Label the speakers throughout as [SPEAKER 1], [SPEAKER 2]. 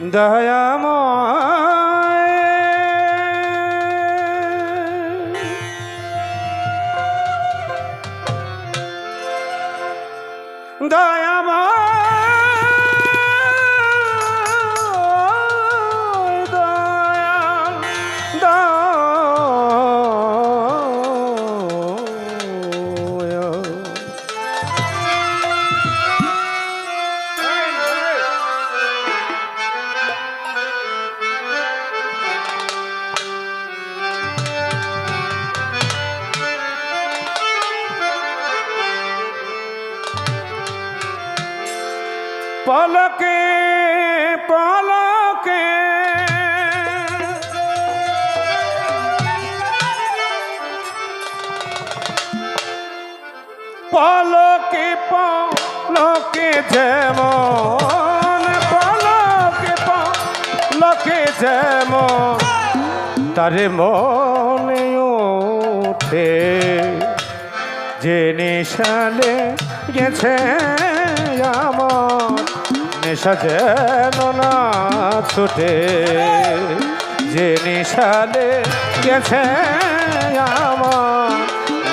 [SPEAKER 1] দয়াময় দয়াময় দয়াল পলকে পলকে পলকে পলকে যেমন পলকে পলকে যেমন তারে মনে ওঠে যে নিশালে গেছে আমার নেশা যেন না ছুটে যে নিশালে গেছে আমার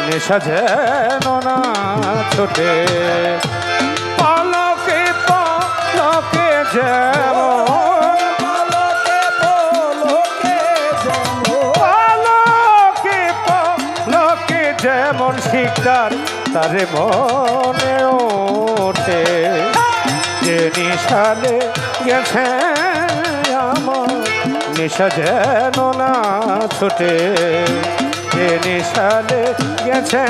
[SPEAKER 1] নেশা যেন না ছুটে পলকে পলকে যেমন পলকে পলকে যেমন শিকদার তারে মনে ওঠে যে নিশালে গেছে আমার নেশা যেন না ছুটে যে নিশালে গেছে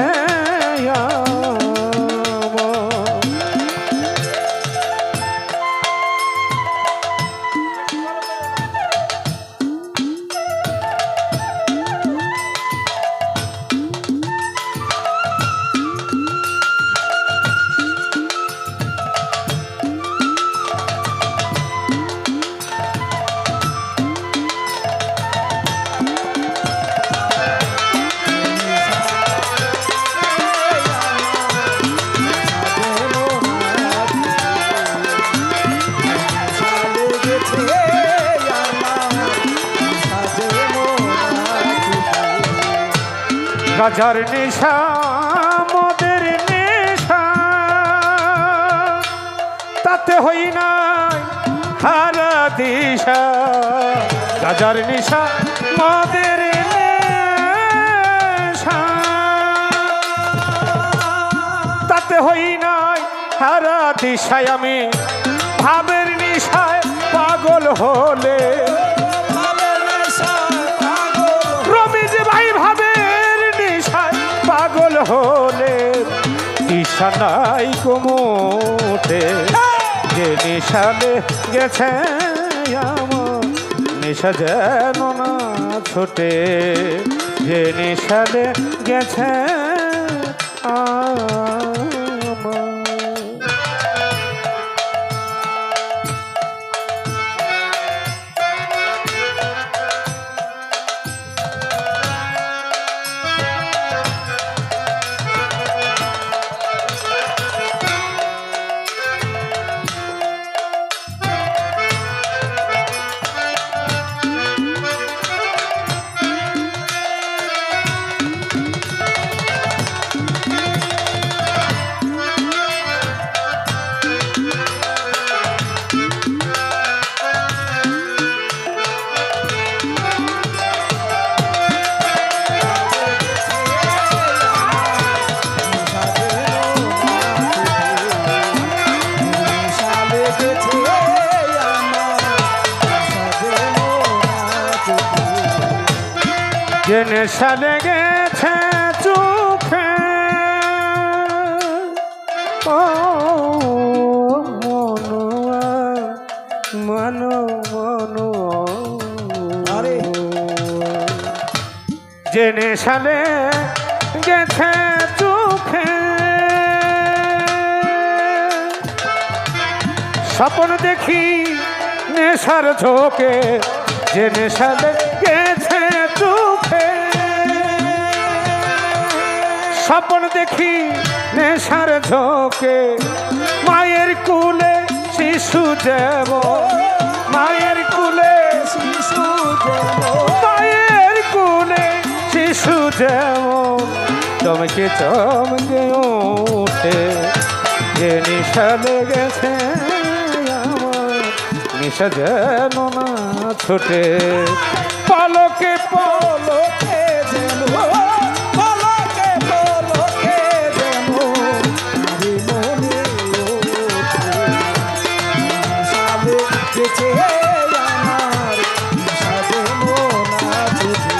[SPEAKER 1] গাজার নেশা মদের নেশা তাতে হই নাই হারা দিশা গাজার নেশা মদের নেশা তাতে হই নাই হারা দিশায় আমি ভাবের নেশায় পাগল হলে রমিজ ভাই ভাবের নেশায় পাগল হলে দিশা নাই কোমোটে যে নেশালে গেছে আমার নেশা যেন না ছোটে যে নেশালে গেছে যে নেশা লেগেছে চোখে ও মনো মনো আরে যে নেশা লেগেছে চোখে স্বপ্ন দেখি নেশার ঝোঁকে যে নেশা লেগেছে চোখে স্বপ্ন দেখি নেশার ঝোঁকে মায়ের কুলে শিশু যেমন মায়ের যেমন চমকে চমকে ওঠে, যে নিশা লেগেছে আমার, নিশা যেন না ছোটে। পলকে পলকে যেন, পলকে পলকে যেন নারী মনে ওঠে, নিশা লেগেছে আমার, নিশা যেন না ছোটে,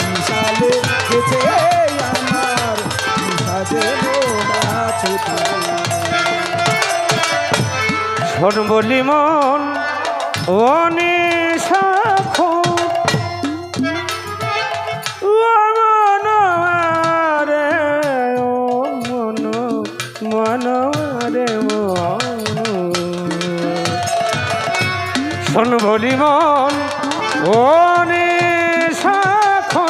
[SPEAKER 1] নিশা লেগেছে আমার, নিশা যেন না ছোটে। শোন বলি মন ও নিশাখো, ও মন রে, ও মন, মন রে মন। শোন বলি মন ও নিশাখো,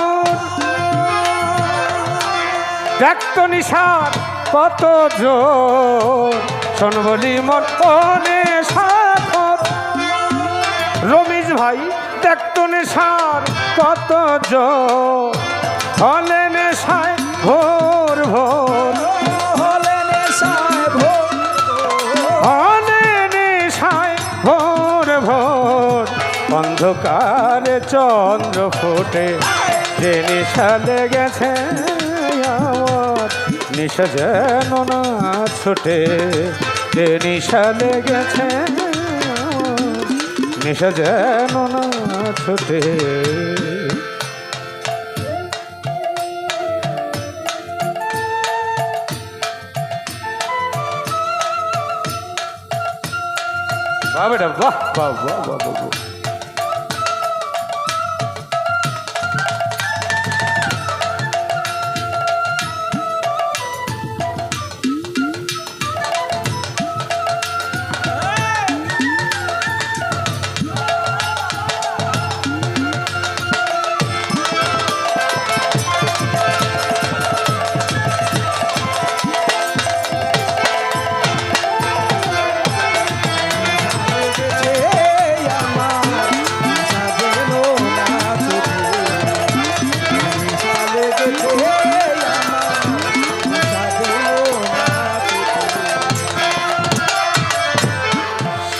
[SPEAKER 1] দেখ তো নিশার কত জোর। শোন বলি মন ও নেশাখোর, রমিজ ভাই দেখ তো নেশার কত জোর। হলে নেশায় ভোর ভোর, হলে নেশায় ভোর, হলে নেশায় ভোর ভোর। অন্ধকারে চন্দ্র ফোটে, যে নেশা লেগেছে আমার, নিশা যেন না ছোটে, যে নিশা লেগেছে আমার, নিশা যেন না ছোটে। বাহ বেটা বাহ, বাহ বাহ বাহ বাহ।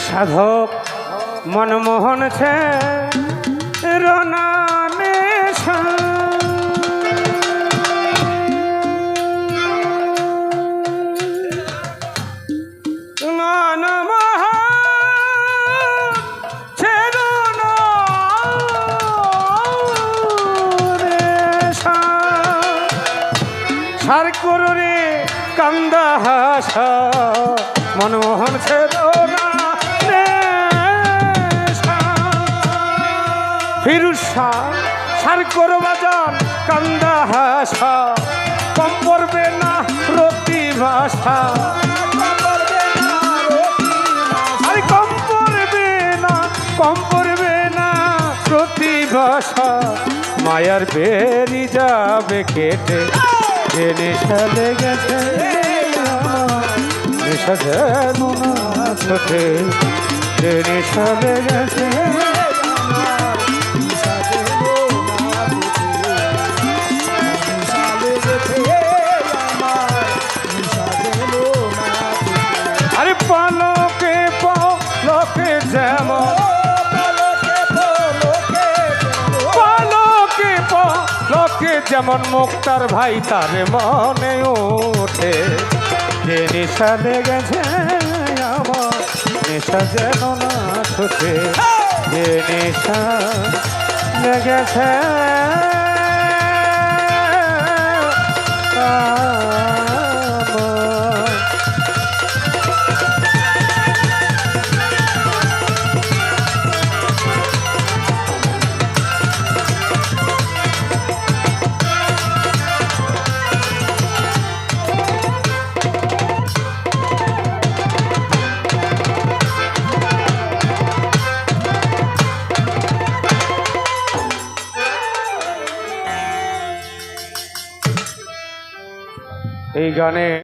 [SPEAKER 1] সাধক মনমোহন ছে রনানে সার করে কান্দা হাসা, মনমোহন ছে ফিরুজ শাহ সার করো বাজান কান্দা হাসা। কম পড়বে না রতি ভাষা, আরে কম পড়বে না, কম পড়বে না রতি ভাষা। মায়ার বেরি যাবে কেটে, যে নেশা লেগেছে নেশা যেন না ছোটে, যে নেশা লেগেছে যেমন, পলকে পলকে যেমন মুক্তার ভাই তার মনে ওঠে, যে নেশা লেগেছে আমার, নেশা যেন না ছোটে, যে নেশা লেগেছে এই গানে।